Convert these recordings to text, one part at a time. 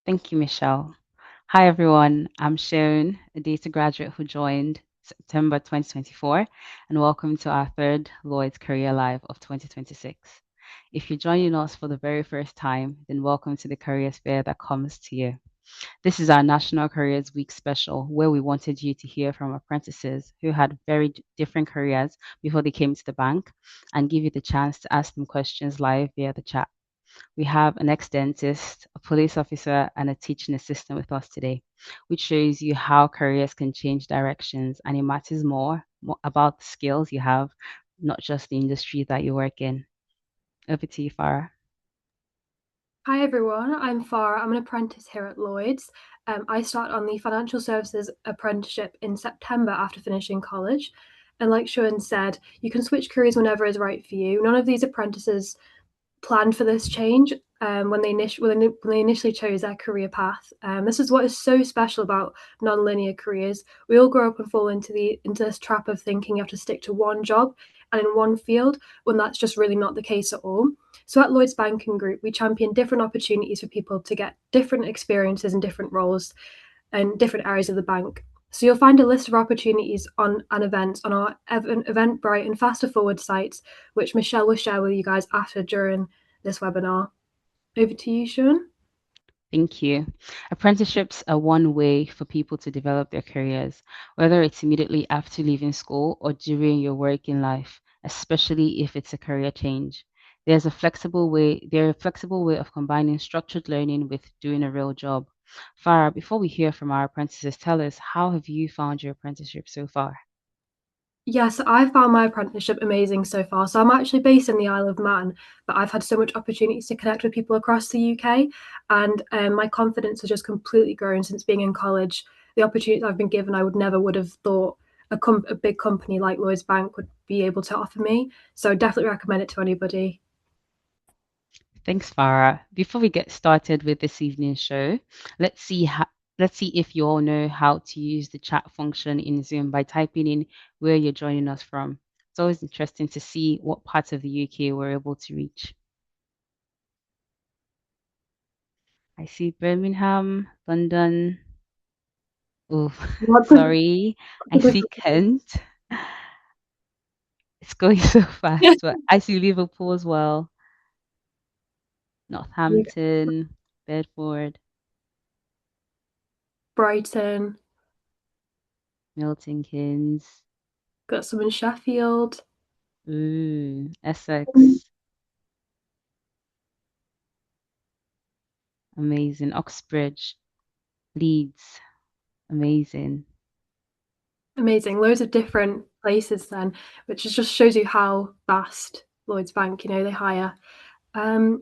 Thank you, Michelle. Hi, everyone. I'm Sharon, a data graduate who joined September 2024, and welcome to our third Lloyds Career Live of 2026. If you're joining us for the very first time, then welcome to the careers fair that comes to you. This is our National Careers Week special, where we wanted you to hear from apprentices who had very different careers before they came to the bank and give you the chance to ask them questions live via the chat. We have an ex-dentist, a police officer, and a teaching assistant with us today, which shows you how careers can change directions, and it matters more about the skills you have, not just the industry that you work in. Over to you, Farah. Hi everyone, I'm Farah. I'm an apprentice here at Lloyds. I start on the financial services apprenticeship in September after finishing college. And like Sean said, you can switch careers whenever is right for you. None of these apprentices planned for this change when they initially chose their career path. This is what is so special about non-linear careers. We all grow up and fall into this trap of thinking you have to stick to one job and in one field when that's just really not the case at all. So at Lloyds Banking Group, we champion different opportunities for people to get different experiences and different roles in different areas of the bank. So you'll find a list of opportunities on and events on our Eventbrite and Faster Forward sites, which Michelle will share with you guys after during this webinar. Over to you, Sean. Thank you. Apprenticeships are one way for people to develop their careers, whether it's immediately after leaving school or during your working life, especially if it's a career change. They're a flexible way of combining structured learning with doing a real job. Farah, before we hear from our apprentices, tell us, how have you found your apprenticeship so far? Yes, I've found my apprenticeship amazing so far. So I'm actually based in the Isle of Man, but I've had so much opportunities to connect with people across the UK, and my confidence has just completely grown since being in college. The opportunities I've been given, I would have thought a big company like Lloyds Bank would be able to offer me. So definitely recommend it to anybody. Thanks, Farah. Before we get started with this evening's show, let's see how, let's see if you all know how to use the chat function in Zoom by typing in where you're joining us from. It's always interesting to see what parts of the UK we're able to reach. I see Birmingham, London. Oh, Lots of sorry. I see Kent. It's going so fast, but I see Liverpool as well. Northampton, Bedford, Brighton, Milton Keynes. got some in Sheffield. Ooh, Essex, amazing. Oxbridge, Leeds, amazing. Amazing. Loads of different places then, which just shows you how vast Lloyds Bank, they hire. So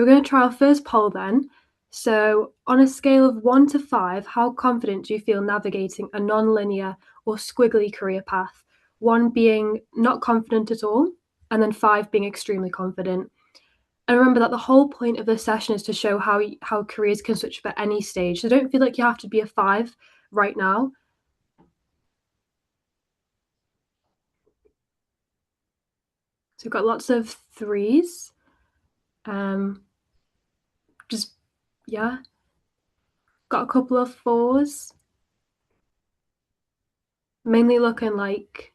we're going to try our first poll then. So on a scale of 1 to 5, how confident do you feel navigating a non-linear or squiggly career path? 1 being not confident at all, and then 5 being extremely confident. And remember that the whole point of this session is to show how careers can switch at any stage. So don't feel like you have to be a 5 right now. So we've got lots of threes. Um, just yeah, got a couple of fours. Mainly looking like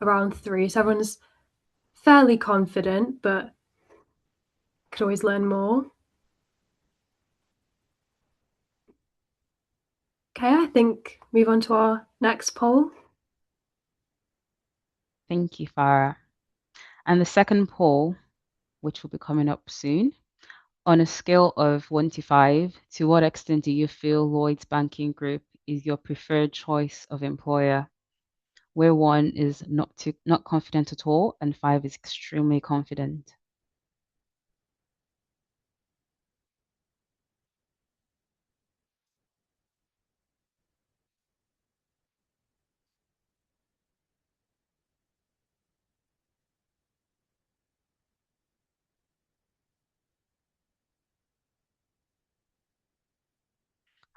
around 3. So everyone's fairly confident, but could always learn more. Okay, I think move on to our next poll. Thank you, Farah. And the second poll, which will be coming up soon, on a scale of 1 to 5, to what extent do you feel Lloyds Banking Group is your preferred choice of employer? Where 1 is not confident at all, and 5 is extremely confident.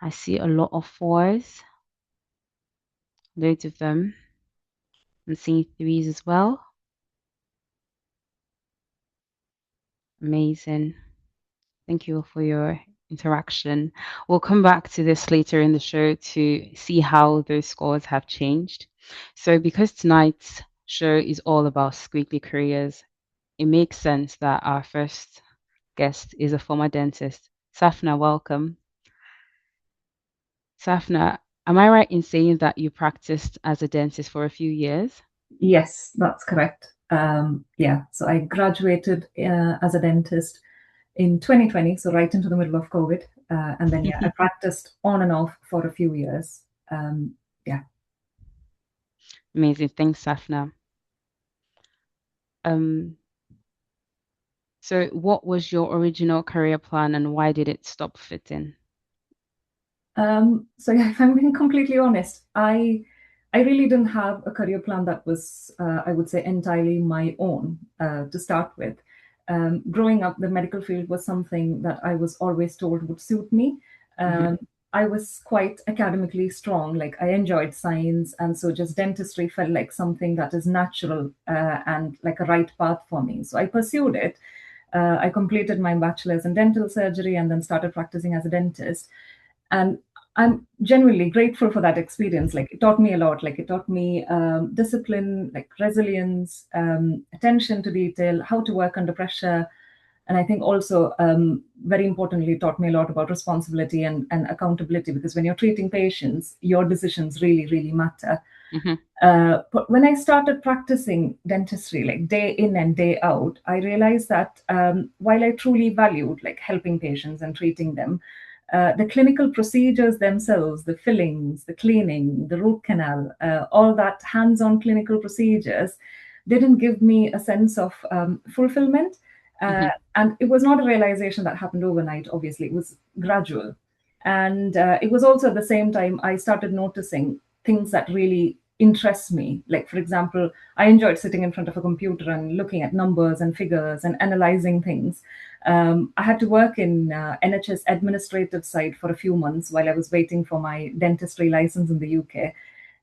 I see a lot of 4s, loads of them. I'm seeing 3s as well. Amazing. Thank you for your interaction. We'll come back to this later in the show to see how those scores have changed. So, because tonight's show is all about squiggly careers, it makes sense that our first guest is a former dentist. Safna, welcome. Safna, am I right in saying that you practiced as a dentist for a few years? Yes, that's correct. Yeah, so I graduated as a dentist in 2020, so right into the middle of COVID. And then, yeah, I practiced on and off for a few years. Yeah. Amazing. Thanks, Safna. Um, so what was your original career plan and why did it stop fitting? So yeah, if I'm being completely honest, I really didn't have a career plan that was, I would say, entirely my own to start with. Growing up, the medical field was something that I was always told would suit me. Hmm. Um, I was quite academically strong, like I enjoyed science, and so just dentistry felt like something that is natural and like a right path for me. So I pursued it. I completed my bachelor's in dental surgery and then started practicing as a dentist. And I'm genuinely grateful for that experience. Like it taught me a lot. Like it taught me discipline, like resilience, attention to detail, how to work under pressure. And I think also, very importantly, it taught me a lot about responsibility and accountability, because when you're treating patients, your decisions really, really matter. Hmm. But when I started practicing dentistry, like day in and day out, I realized that while I truly valued like helping patients and treating them, the clinical procedures themselves, the fillings, the cleaning, the root canal, all that hands-on clinical procedures didn't give me a sense of fulfillment. Uh, Hmm. and it was not a realization that happened overnight, obviously, it was gradual. And it was also at the same time I started noticing things that really interest me. Like, for example, I enjoyed sitting in front of a computer and looking at numbers and figures and analyzing things. I had to work in NHS administrative side for a few months while I was waiting for my dentistry license in the UK.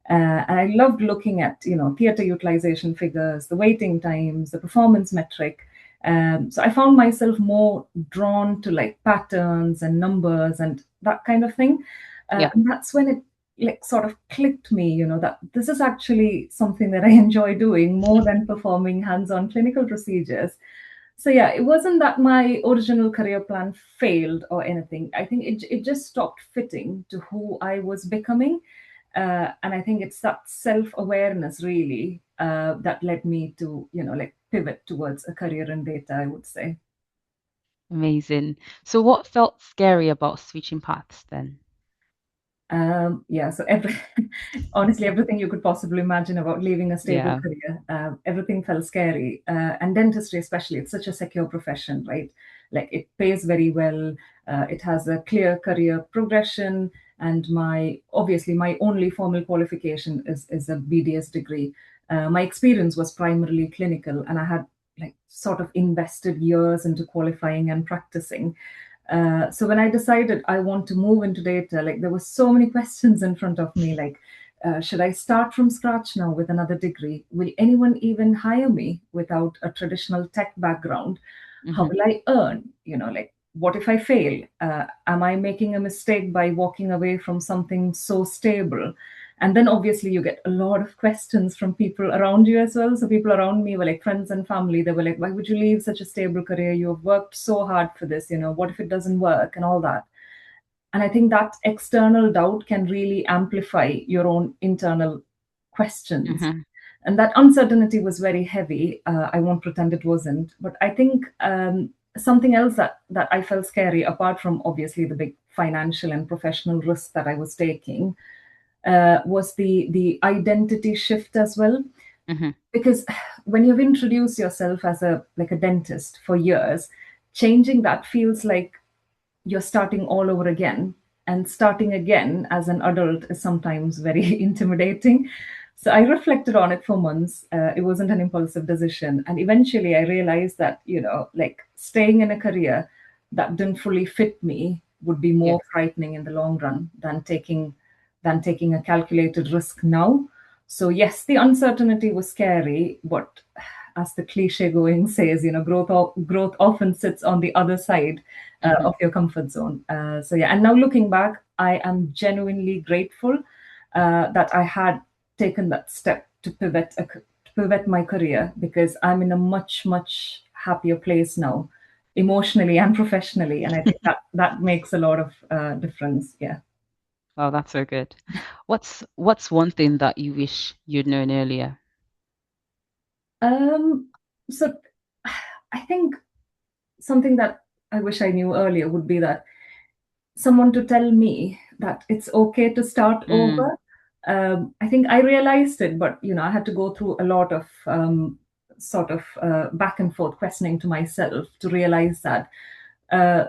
And I loved looking at, theatre utilization figures, the waiting times, the performance metric. So I found myself more drawn to like patterns and numbers and that kind of thing. Yeah, And that's when it like sort of clicked me, that this is actually something that I enjoy doing more than performing hands-on clinical procedures. So yeah, it wasn't that my original career plan failed or anything. I think it just stopped fitting to who I was becoming. And I think it's that self-awareness really that led me to, like pivot towards a career in data, I would say. amazing. So what felt scary about switching paths then? Yeah, so honestly, everything you could possibly imagine about leaving a stable Yeah. career, everything felt scary. And dentistry, especially, it's such a secure profession, right? Like it pays very well. It has a clear career progression. And obviously, my only formal qualification is a BDS degree. My experience was primarily clinical, and I had like sort of invested years into qualifying and practicing. So when I decided I want to move into data, like there were so many questions in front of me, like, should I start from scratch now with another degree? Will anyone even hire me without a traditional tech background? How Hmm. will I earn? Like, what if I fail? Am I making a mistake by walking away from something so stable? And then obviously you get a lot of questions from people around you as well. So people around me were like friends and family. They were like, why would you leave such a stable career? You have worked so hard for this, what if it doesn't work and all that? And I think that external doubt can really amplify your own internal questions. Hmm. And that uncertainty was very heavy. I won't pretend it wasn't. But I think something else that I felt scary, apart from obviously the big financial and professional risk that I was taking, was the identity shift as well. Hmm. Because when you've introduced yourself as a dentist for years, changing that feels like you're starting all over again. And starting again as an adult is sometimes very intimidating. So I reflected on it for months. It wasn't an impulsive decision. And eventually I realized that, like staying in a career that didn't fully fit me would be Yeah. more frightening in the long run than taking a calculated risk now. So yes, the uncertainty was scary, but as the cliche going says, growth often sits on the other side Hmm. of your comfort zone. So yeah, and now looking back, I am genuinely grateful that I had taken that step to pivot my career, because I'm in a much, much happier place now, emotionally and professionally, and I think that makes a lot of difference. Yeah. Well, that's so good. What's one thing that you wish you'd known earlier? Um, so I think something that I wish I knew earlier would be that someone to tell me that it's okay to start Mm, over. I think I realized it, but I had to go through a lot of sort of back and forth questioning to myself to realize that.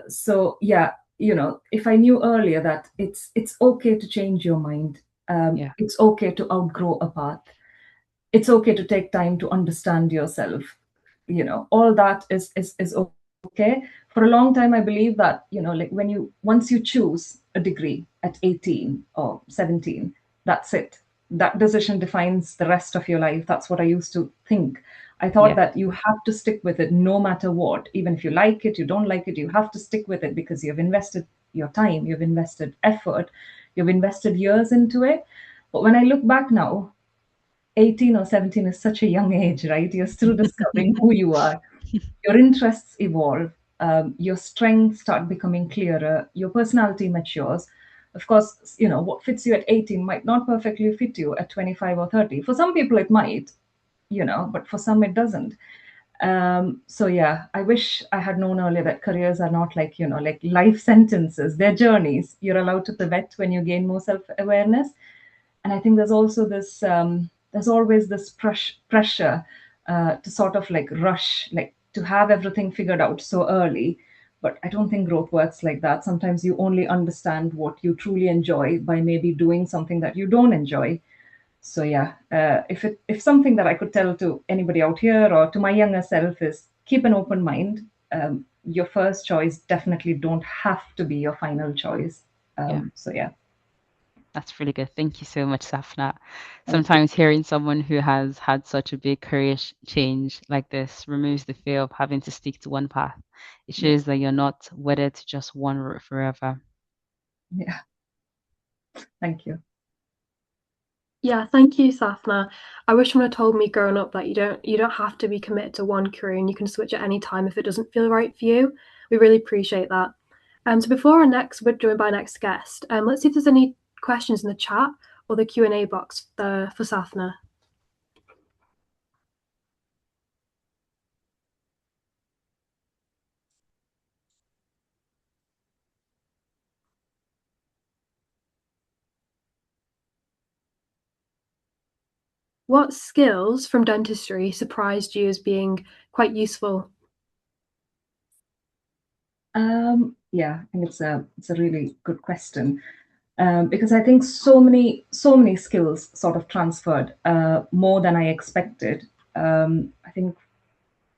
So yeah, if I knew earlier that it's okay to change your mind, yeah, it's okay to outgrow a path, it's okay to take time to understand yourself, all that is okay. For a long time I believe that, like when you once you choose a degree at 18 or 17, that's it. That decision defines the rest of your life. That's what I used to think. I thought yeah, that you have to stick with it no matter what. Even if you like it, you don't like it, you have to stick with it because you've invested your time, you've invested effort, you've invested years into it. But when I look back now, 18 or 17 is such a young age, right? You're still discovering who you are. Your interests evolve, your strengths start becoming clearer, your personality matures. Of course, what fits you at 18 might not perfectly fit you at 25 or 30. For some people, it might, but for some, it doesn't. So yeah, I wish I had known earlier that careers are not like, like life sentences. They're journeys. You're allowed to pivot when you gain more self-awareness. And I think there's always this pressure to sort of like rush, like to have everything figured out so early. But I don't think growth works like that. Sometimes you only understand what you truly enjoy by maybe doing something that you don't enjoy. So yeah, if something that I could tell to anybody out here or to my younger self is keep an open mind. Your first choice definitely don't have to be your final choice. yeah. So yeah, That's really good. Thank you so much, Safna. thank you. Sometimes hearing someone who has had such a big career change like this removes the fear of having to stick to one path. It Yeah, shows that you're not wedded to just one route forever. yeah, thank you. Yeah, thank you, Safna. I wish someone had told me growing up that you don't have to be committed to one career and you can switch at any time if it doesn't feel right for you. We really appreciate that. So before we're joined by our next guest, let's see if there's any questions in the chat or the Q&A box for Safna. What skills from dentistry surprised you as being quite useful? Yeah, I think it's a really good question, because I think so many skills sort of transferred more than I expected. I think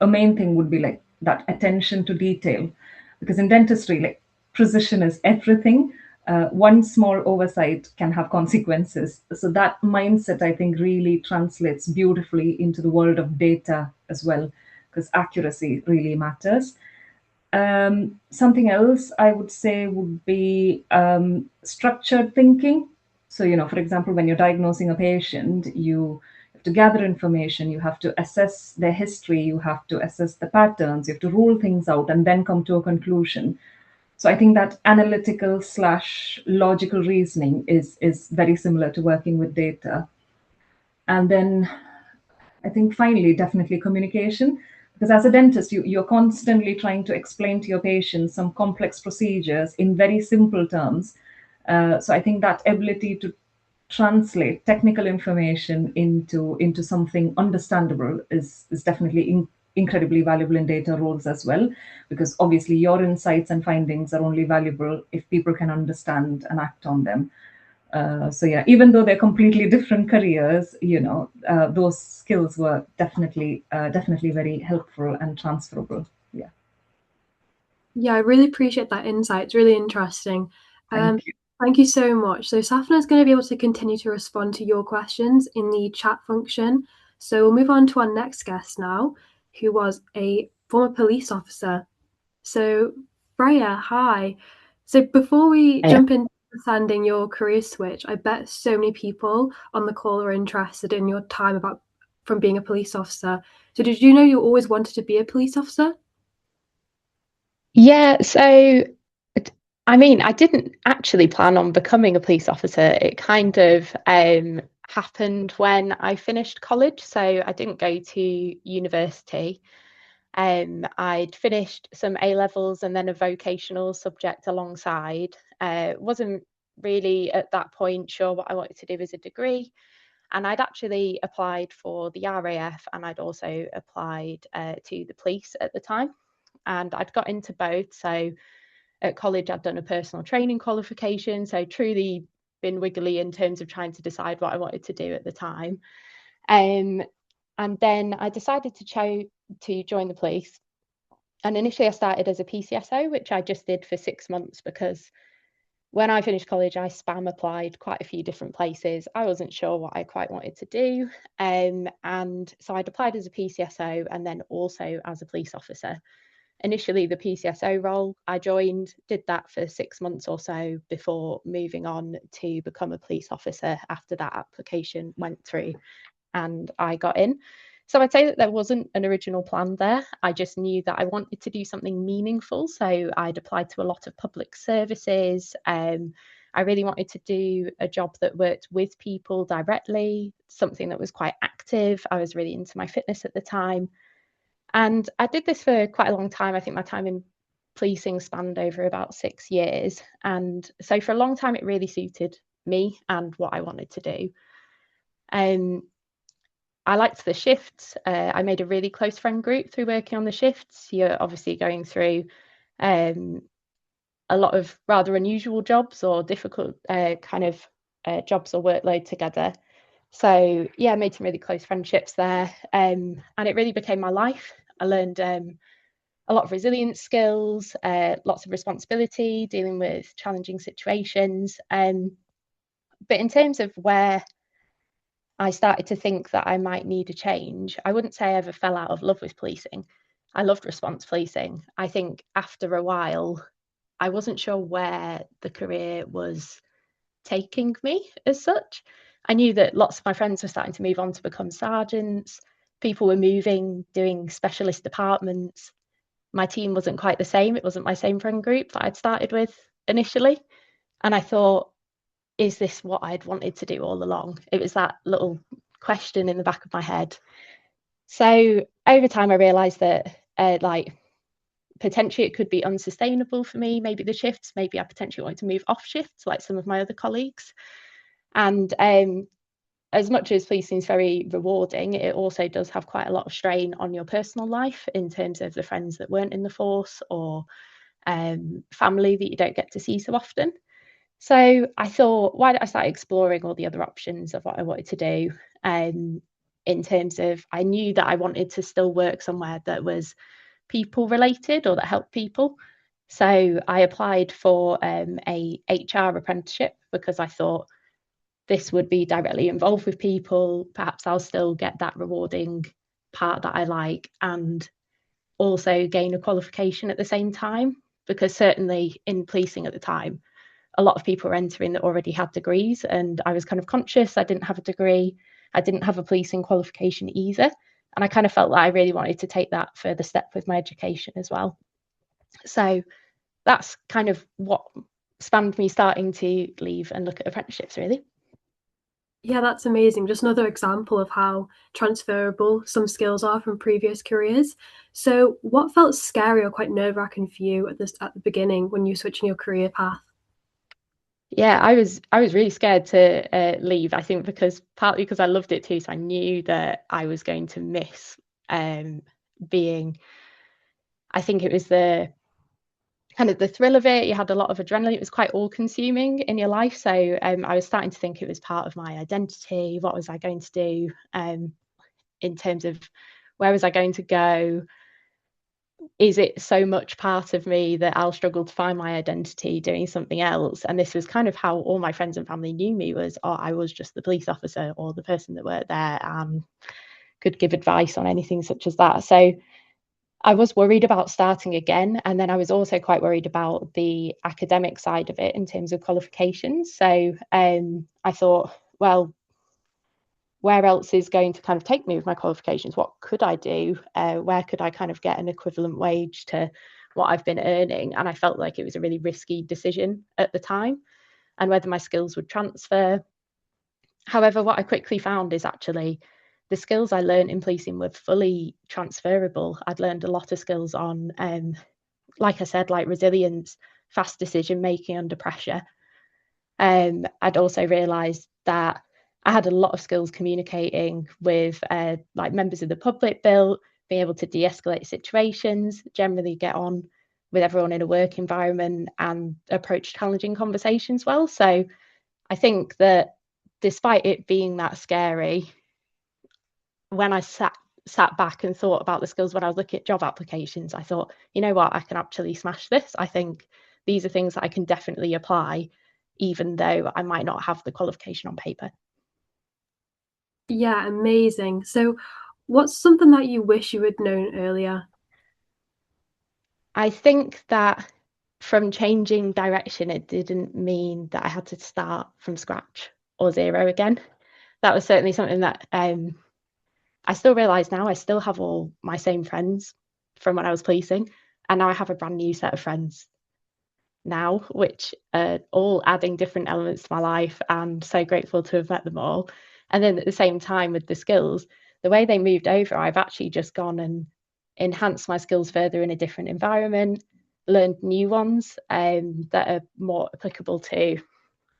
a main thing would be like that attention to detail, because in dentistry, like precision is everything. One small oversight can have consequences. So that mindset, I think, really translates beautifully into the world of data as well, because accuracy really matters. Something else I would say would be structured thinking. So, for example, when you're diagnosing a patient, you have to gather information, you have to assess their history, you have to assess the patterns, you have to rule things out, and then come to a conclusion. So I think that analytical slash logical reasoning is very similar to working with data. And then I think finally, definitely communication. Because as a dentist, you're constantly trying to explain to your patients some complex procedures in very simple terms. So I think that ability to translate technical information into something understandable is definitely incredibly valuable in data roles as well. Because obviously, your insights and findings are only valuable if people can understand and act on them. So yeah, even though they're completely different careers, those skills were definitely very helpful and transferable. Yeah, Yeah, I really appreciate that insight. It's really interesting. Um, thank you. Thank you so much. So Safna is going to be able to continue to respond to your questions in the chat function. So we'll move on to our next guest now, who was a former police officer. So, Freya, hi. So before we Yeah. jump into understanding your career switch, I bet so many people on the call are interested in your time about from being a police officer. So did you know you always wanted to be a police officer? Yeah, so I mean, I didn't actually plan on becoming a police officer. It kind of happened when I finished college. So I didn't go to university. I'd finished some A levels and then a vocational subject alongside. Wasn't really at that point sure what I wanted to do as a degree. And I'd actually applied for the RAF and I'd also applied to the police at the time. And I'd got into both. So at college, I'd done a personal training qualification. So truly been wiggly in terms of trying to decide what I wanted to do at the time. And then I decided to join the police. And initially, I started as a PCSO, which I just did for 6 months because when I finished college, I spam applied quite a few different places. I wasn't sure what I quite wanted to do. And so I'd applied as a PCSO and then also as a police officer. Initially, the PCSO role, I joined, did that for 6 months or so before moving on to become a police officer after that application went through and I got in. So I'd say that there wasn't an original plan there. I just knew that I wanted to do something meaningful. So I'd applied to a lot of public services. I really wanted to do a job that worked with people directly, something that was quite active. I was really into my fitness at the time. And I did this for quite a long time. I think my time in policing spanned over about 6 years. And so for a long time, it really suited me and what I wanted to do. I liked the shifts. I made a really close friend group through working on the shifts. You're obviously going through a lot of rather unusual jobs or difficult jobs or workload together. So yeah, I made some really close friendships there, and it really became my life. I learned a lot of resilience skills, lots of responsibility, dealing with challenging situations. But in terms of where I started to think that I might need a change, I wouldn't say I ever fell out of love with policing. I loved response policing. I think after a while, I wasn't sure where the career was taking me as such. I knew that lots of my friends were starting to move on to become sergeants. People were moving, doing specialist departments. My team wasn't quite the same. It wasn't my same friend group that I'd started with initially. And I thought, is this what I'd wanted to do all along? It was that little question in the back of my head. So over time, I realized that potentially it could be unsustainable for me. Maybe the shifts, maybe I potentially wanted to move off shifts like some of my other colleagues. And as much as policing is very rewarding, it also does have quite a lot of strain on your personal life in terms of the friends that weren't in the force or family that you don't get to see so often. So I thought, why don't I start exploring all the other options of what I wanted to do? In terms of, I knew that I wanted to still work somewhere that was people related or that helped people. So I applied for a HR apprenticeship because I thought this would be directly involved with people. Perhaps I'll still get that rewarding part that I like and also gain a qualification at the same time. Because certainly in policing at the time, a lot of people were entering that already had degrees, and I was kind of conscious I didn't have a degree. I didn't have a policing qualification either. And I kind of felt that I really wanted to take that further step with my education as well. So that's kind of what spanned me starting to leave and look at apprenticeships, really. Yeah, that's amazing. Just another example of how transferable some skills are from previous careers. So, what felt scary or quite nerve-wracking for you at the beginning when you were switching your career path? Yeah, I was really scared to leave. I think because partly because I loved it too, so I knew that I was going to miss being. I think it was the kind of the thrill of it. You had a lot of adrenaline. It was quite all-consuming in your life. So I was starting to think it was part of my identity. What was I going to do in terms of where was I going to go? Is it so much part of me that I'll struggle to find my identity doing something else? And this was kind of how all my friends and family knew me was, oh, I was just the police officer or the person that worked there. could give advice on anything such as that. So I was worried about starting again. And then I was also quite worried about the academic side of it in terms of qualifications. So I thought, well, where else is going to kind of take me with my qualifications? What could I do? Where could I kind of get an equivalent wage to what I've been earning? And I felt like it was a really risky decision at the time, and whether my skills would transfer. However, what I quickly found is actually the skills I learned in policing were fully transferable. I'd learned a lot of skills on, like I said, like resilience, fast decision making under pressure. I'd also realised that I had a lot of skills communicating with like members of the public, being able to de-escalate situations, generally get on with everyone in a work environment and approach challenging conversations well. So I think that despite it being that scary, when I sat back and thought about the skills when I was looking at job applications, I thought, you know what, I can actually smash this. I think these are things that I can definitely apply, even though I might not have the qualification on paper. Yeah, amazing. So, what's something that you wish you had known earlier? I think that from changing direction, it didn't mean that I had to start from scratch or zero again. That was certainly something that I still realise now. I still have all my same friends from when I was policing, and now I have a brand new set of friends now, which are all adding different elements to my life, and so grateful to have met them all. And then at the same time with the skills, the way they moved over, I've actually just gone and enhanced my skills further in a different environment, learned new ones that are more applicable to,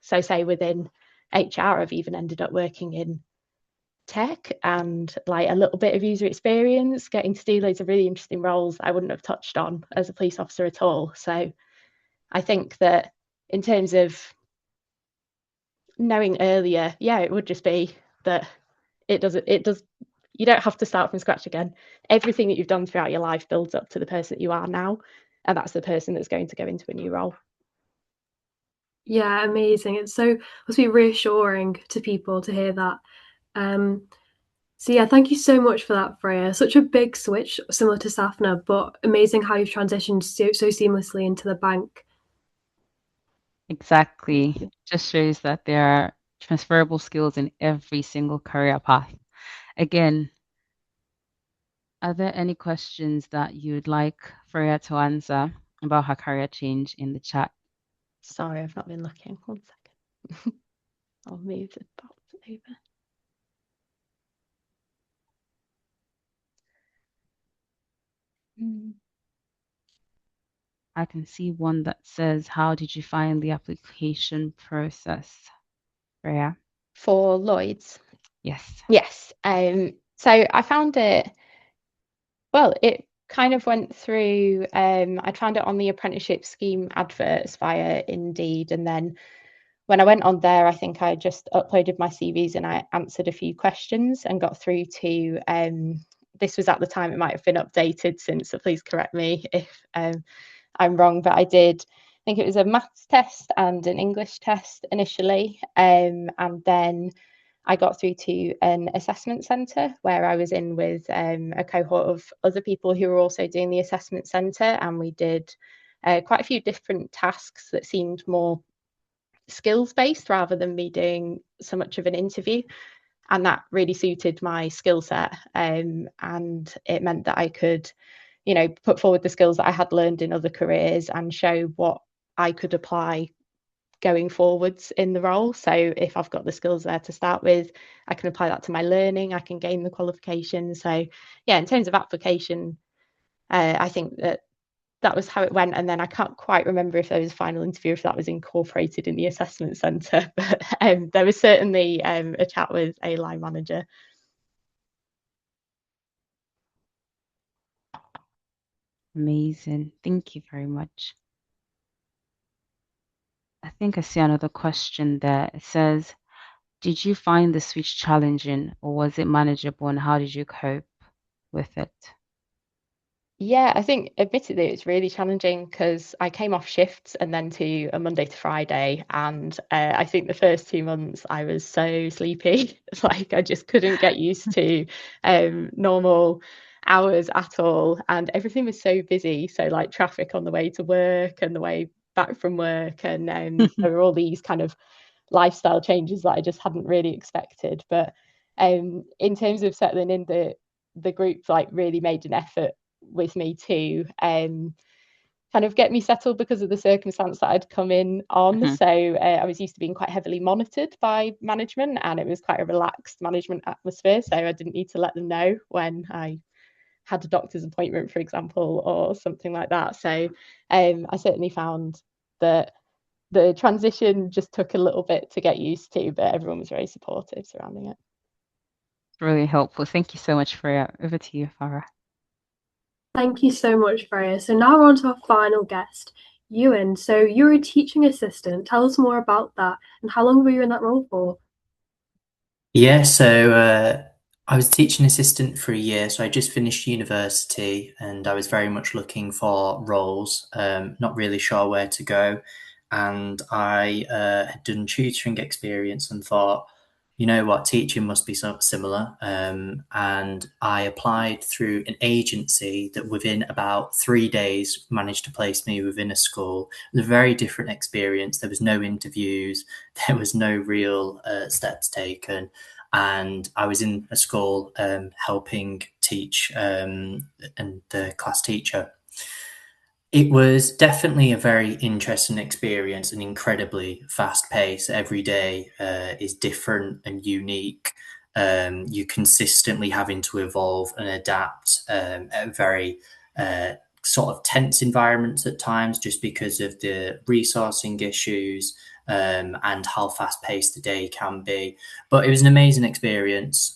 so say within HR, I've even ended up working in tech and like a little bit of user experience, getting to do loads of really interesting roles I wouldn't have touched on as a police officer at all. So I think that in terms of knowing earlier, yeah, it would just be that it does, you don't have to start from scratch again. Everything that you've done throughout your life builds up to the person that you are now. And that's the person that's going to go into a new role. Yeah, amazing. It's so must be reassuring to people to hear that. So yeah, thank you so much for that, Freya. Such a big switch, similar to Safna, but amazing how you've transitioned so seamlessly into the bank. Exactly. Just shows that there are transferable skills in every single career path. Again, are there any questions that you'd like Freya to answer about her career change in the chat? Sorry, I've not been looking. 1 second. I'll move the box over. I can see one that says, how did you find the application process, Freya? For Lloyds? Yes. Yes. So I found it, well, it kind of went through, I found it on the apprenticeship scheme adverts via Indeed. And then when I went on there, I think I just uploaded my CVs and I answered a few questions and got through to, this was at the time, it might have been updated since, so please correct me if I'm wrong, but I think it was a maths test and an English test initially. And then I got through to an assessment centre where I was in with a cohort of other people who were also doing the assessment centre, and we did quite a few different tasks that seemed more skills based rather than me doing so much of an interview. And that really suited my skill set, and it meant that I could, put forward the skills that I had learned in other careers and show what I could apply going forwards in the role. So if I've got the skills there to start with, I can apply that to my learning, I can gain the qualification. So yeah, in terms of application, I think that was how it went. And then I can't quite remember if there was a final interview, if that was incorporated in the assessment centre, but there was certainly a chat with a line manager. Amazing. Thank you very much. I think I see another question there. It says, did you find the switch challenging or was it manageable and how did you cope with it? Yeah, I think admittedly it's really challenging because I came off shifts and then to a Monday to Friday, and I think the first 2 months I was so sleepy, like I just couldn't get used to normal hours at all, and everything was so busy. So like traffic on the way to work and the way back from work, and there were all these kind of lifestyle changes that I just hadn't really expected. But in terms of settling in, the group like really made an effort with me to kind of get me settled because of the circumstance that I'd come in on. Mhm. So I was used to being quite heavily monitored by management, and it was quite a relaxed management atmosphere. So I didn't need to let them know when I had a doctor's appointment, for example, or something like that. So I certainly found that the transition just took a little bit to get used to, but everyone was very supportive surrounding it. Really helpful. Thank you so much, Freya. Over to you, Farah. Thank you so much, Freya. So now we're on to our final guest, Ewan. So you're a teaching assistant. Tell us more about that and how long were you in that role for? Yeah, so I was teaching assistant for a year, so I just finished university and I was very much looking for roles, not really sure where to go. And I had done tutoring experience and thought, you know what, teaching must be so similar. And I applied through an agency that within about 3 days managed to place me within a school. It was a very different experience. There was no interviews, there was no real steps taken, and I was in a school helping teach and the class teacher. It was definitely a very interesting experience and incredibly fast paced. Every day is different and unique. You consistently having to evolve and adapt at very sort of tense environments at times, just because of the resourcing issues and how fast paced the day can be. But it was an amazing experience,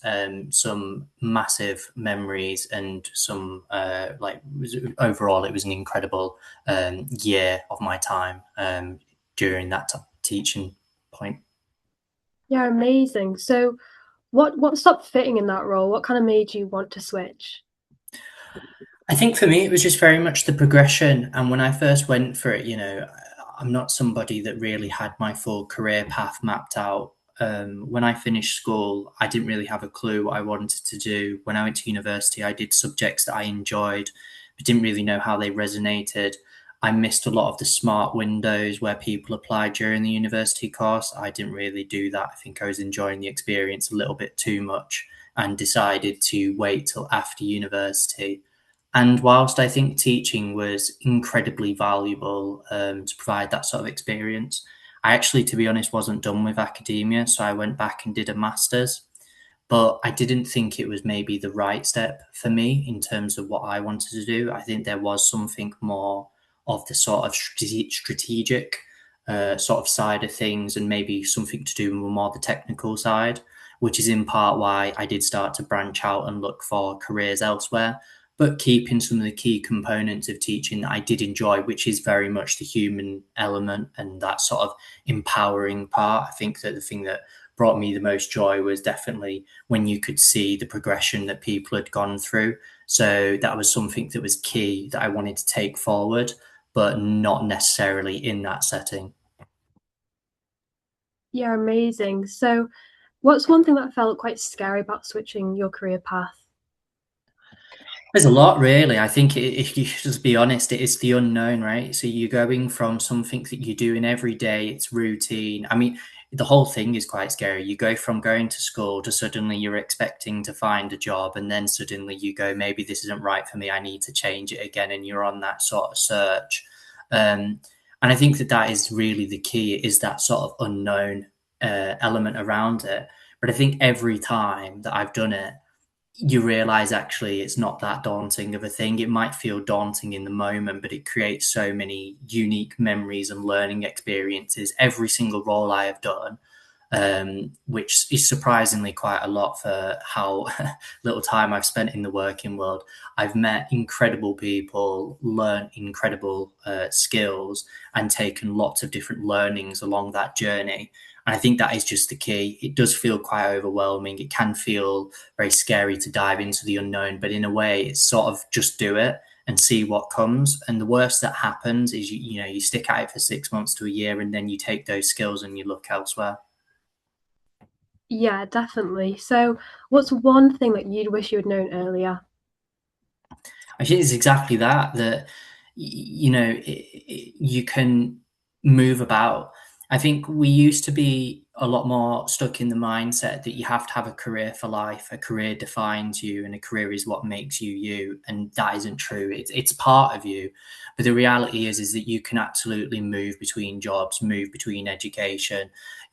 some massive memories, and some overall, it was an incredible year of my time during that teaching point. Yeah, amazing. So what stopped fitting in that role? What kind of made you want to switch? I think for me, it was just very much the progression. And when I first went for it, I'm not somebody that really had my full career path mapped out. When I finished school, I didn't really have a clue what I wanted to do. When I went to university, I did subjects that I enjoyed, but didn't really know how they resonated. I missed a lot of the smart windows where people applied during the university course. I didn't really do that. I think I was enjoying the experience a little bit too much and decided to wait till after university. And whilst I think teaching was incredibly valuable to provide that sort of experience, I actually, to be honest, wasn't done with academia. So I went back and did a master's, but I didn't think it was maybe the right step for me in terms of what I wanted to do. I think there was something more of the sort of strategic sort of side of things, and maybe something to do with more the technical side, which is in part why I did start to branch out and look for careers elsewhere, but keeping some of the key components of teaching that I did enjoy, which is very much the human element and that sort of empowering part. I think that the thing that brought me the most joy was definitely when you could see the progression that people had gone through. So that was something that was key that I wanted to take forward, but not necessarily in that setting. Yeah, amazing. So what's one thing that felt quite scary about switching your career path? There's a lot, really. I think if you just be honest, it is the unknown, right? So you're going from something that you're doing every day, it's routine. I mean, the whole thing is quite scary. You go from going to school to suddenly you're expecting to find a job, and then suddenly you go, maybe this isn't right for me. I need to change it again, and you're on that sort of search. And I think that that is really the key. Is that sort of unknown element around it. But I think every time that I've done it, you realize actually it's not that daunting of a thing. It might feel daunting in the moment, but it creates so many unique memories and learning experiences. Every single role I have done, which is surprisingly quite a lot for how little time I've spent in the working world. I've met incredible people, learned incredible skills, and taken lots of different learnings along that journey. And I think that is just the key. It does feel quite overwhelming. It can feel very scary to dive into the unknown, but in a way, it's sort of just do it. and see what comes. And the worst that happens is you stick at it for 6 months to a year, and then you take those skills and you look elsewhere. Yeah, definitely. So, what's one thing that you'd wish you had known earlier? I think it's exactly that you can move about. I think we used to be a lot more stuck in the mindset that you have to have a career for life. A career defines you, and a career is what makes you you. And that isn't true. It's part of you. But the reality is that you can absolutely move between jobs, move between education.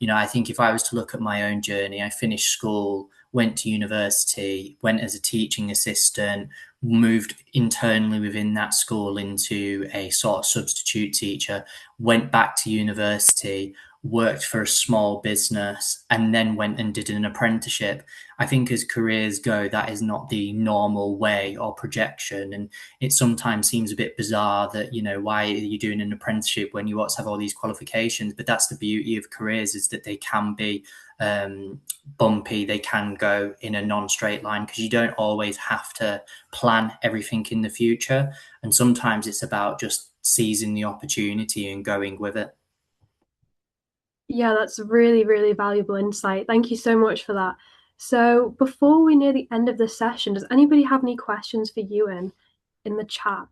I think if I was to look at my own journey, I finished school, went to university, went as a teaching assistant, moved internally within that school into a sort of substitute teacher, went back to university, worked for a small business, and then went and did an apprenticeship. I think as careers go, that is not the normal way or projection. And it sometimes seems a bit bizarre that, why are you doing an apprenticeship when you also have all these qualifications? But that's the beauty of careers, is that they can be bumpy. They can go in a non-straight line, because you don't always have to plan everything in the future. And sometimes it's about just seizing the opportunity and going with it. Yeah, that's really, really valuable insight. Thank you so much for that. So, before we near the end of the session, does anybody have any questions for Ewan in the chat?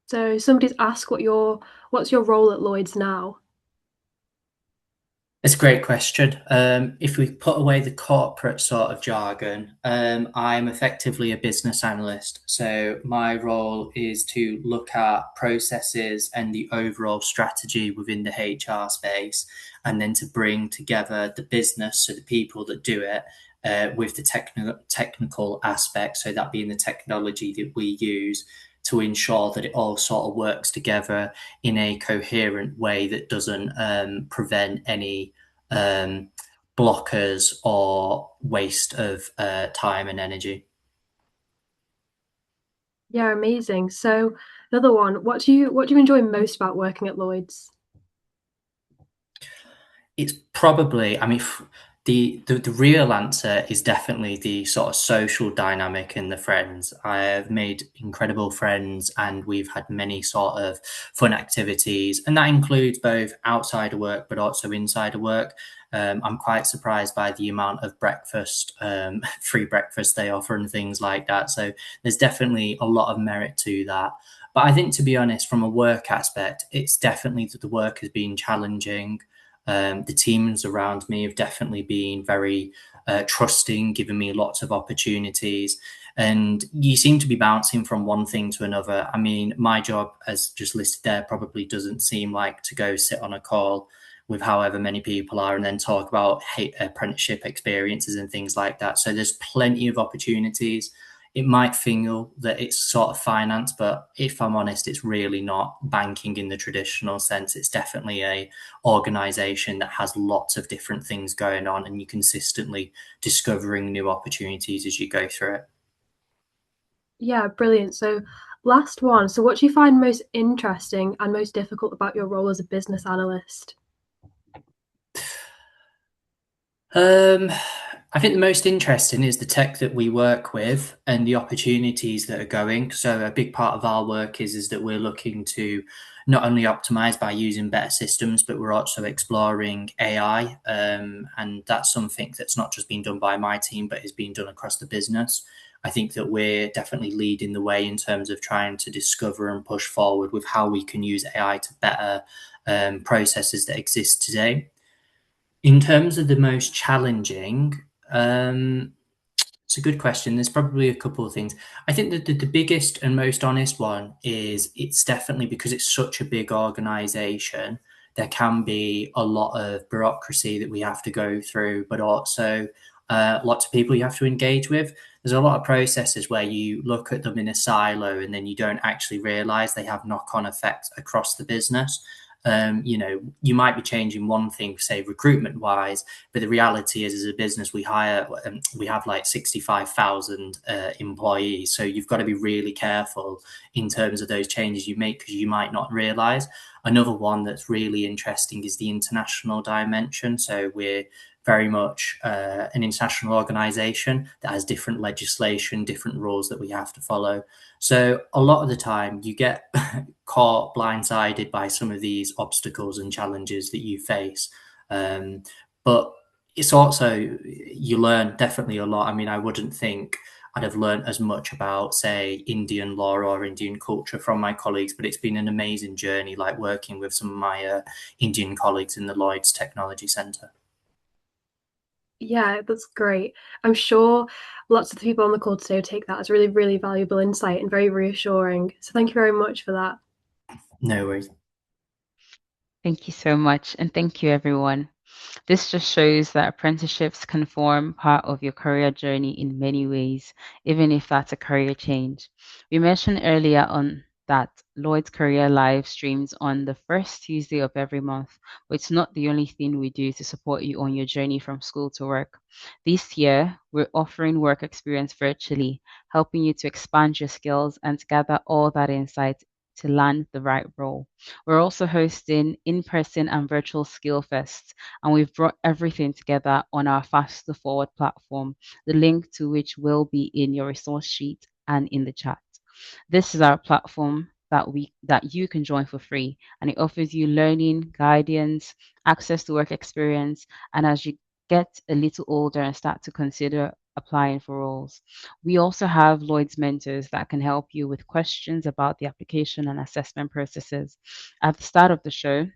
So somebody's asked what's your role at Lloyds now? It's a great question. If we put away the corporate sort of jargon, I'm effectively a business analyst. So my role is to look at processes and the overall strategy within the HR space, and then to bring together the business, so the people that do it, with the technical aspect, so that being the technology that we use, to ensure that it all sort of works together in a coherent way that doesn't prevent any blockers or waste of time and energy. Yeah, amazing. So another one, what do you enjoy most about working at Lloyds? It's probably, I mean, the real answer is definitely the sort of social dynamic and the friends. I have made incredible friends, and we've had many sort of fun activities, and that includes both outside of work but also inside of work. I'm quite surprised by the amount of breakfast, free breakfast they offer and things like that. So there's definitely a lot of merit to that. But I think, to be honest, from a work aspect, it's definitely that the work has been challenging. The teams around me have definitely been very trusting, giving me lots of opportunities. And you seem to be bouncing from one thing to another. I mean, my job, as just listed there, probably doesn't seem like to go sit on a call with however many people are and then talk about apprenticeship experiences and things like that. So there's plenty of opportunities. It might feel that it's sort of finance, but if I'm honest, it's really not banking in the traditional sense. It's definitely a organization that has lots of different things going on, and you're consistently discovering new opportunities as you go through it. Yeah, brilliant. So last one. So what do you find most interesting and most difficult about your role as a business analyst? I think the most interesting is the tech that we work with and the opportunities that are going. So a big part of our work is that we're looking to not only optimize by using better systems, but we're also exploring AI. And that's something that's not just being done by my team, but is being done across the business. I think that we're definitely leading the way in terms of trying to discover and push forward with how we can use AI to better processes that exist today. In terms of the most challenging, it's a good question. There's probably a couple of things. I think that the biggest and most honest one is, it's definitely because it's such a big organization, there can be a lot of bureaucracy that we have to go through, but also lots of people you have to engage with. There's a lot of processes where you look at them in a silo and then you don't actually realize they have knock-on effects across the business. You might be changing one thing, say recruitment wise, but the reality is, as a business, we have like 65,000 employees. So you've got to be really careful in terms of those changes you make, because you might not realize. Another one that's really interesting is the international dimension. So we're very much an international organization that has different legislation, different rules that we have to follow. So a lot of the time you get caught blindsided by some of these obstacles and challenges that you face. But it's also, you learn definitely a lot. I mean, I wouldn't think I'd have learned as much about, say, Indian law or Indian culture from my colleagues, but it's been an amazing journey, like working with some of my Indian colleagues in the Lloyds Technology Centre. Yeah, that's great. I'm sure lots of the people on the call today will take that as really, really valuable insight and very reassuring. So thank you very much for that. No worries. Thank you so much. And thank you, everyone. This just shows that apprenticeships can form part of your career journey in many ways, even if that's a career change. We mentioned earlier on that Lloyd's Career Live streams on the first Tuesday of every month, but it's not the only thing we do to support you on your journey from school to work. This year, we're offering work experience virtually, helping you to expand your skills and to gather all that insight to land the right role. We're also hosting in-person and virtual skill fests, and we've brought everything together on our Faster Forward platform, the link to which will be in your resource sheet and in the chat. This is our platform that you can join for free, and it offers you learning, guidance, access to work experience, and as you get a little older and start to consider applying for roles. We also have Lloyd's mentors that can help you with questions about the application and assessment processes. At the start of the show,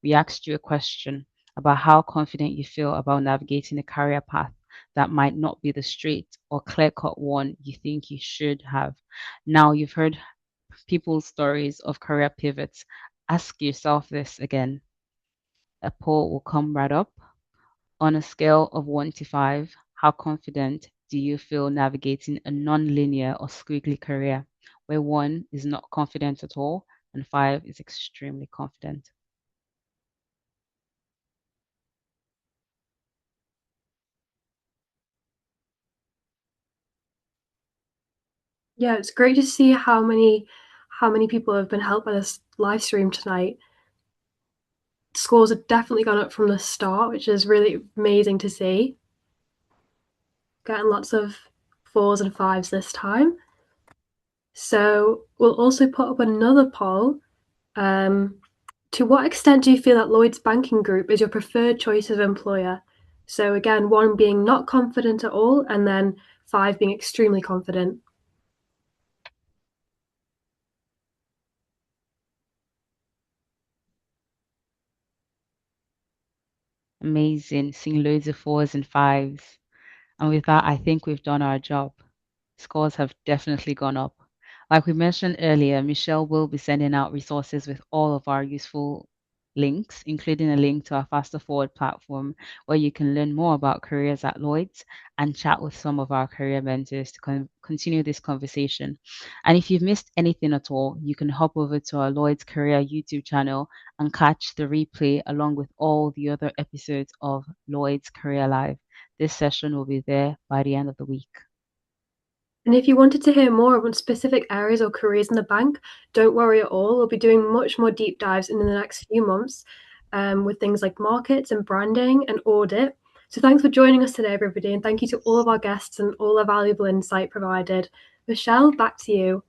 we asked you a question about how confident you feel about navigating a career path that might not be the straight or clear cut one you think you should have. Now you've heard people's stories of career pivots. Ask yourself this again. A poll will come right up. On a scale of 1 to 5, how confident do you feel navigating a non-linear or squiggly career, where 1 is not confident at all and 5 is extremely confident? Yeah, it's great to see how many people have been helped by this live stream tonight. Scores have definitely gone up from the start, which is really amazing to see. Getting lots of 4s and 5s this time. So we'll also put up another poll. To what extent do you feel that Lloyds Banking Group is your preferred choice of employer? So again, 1 being not confident at all, and then 5 being extremely confident. Amazing. Seeing loads of 4s and 5s. And with that, I think we've done our job. Scores have definitely gone up. Like we mentioned earlier, Michelle will be sending out resources with all of our useful links, including a link to our Faster Forward platform where you can learn more about careers at Lloyds and chat with some of our career mentors to continue this conversation. And if you've missed anything at all, you can hop over to our Lloyds Career YouTube channel and catch the replay along with all the other episodes of Lloyds Career Live. This session will be there by the end of the week. And if you wanted to hear more about specific areas or careers in the bank, don't worry at all. We'll be doing much more deep dives in the next few months with things like markets and branding and audit. So thanks for joining us today, everybody. And thank you to all of our guests and all the valuable insight provided. Michelle, back to you.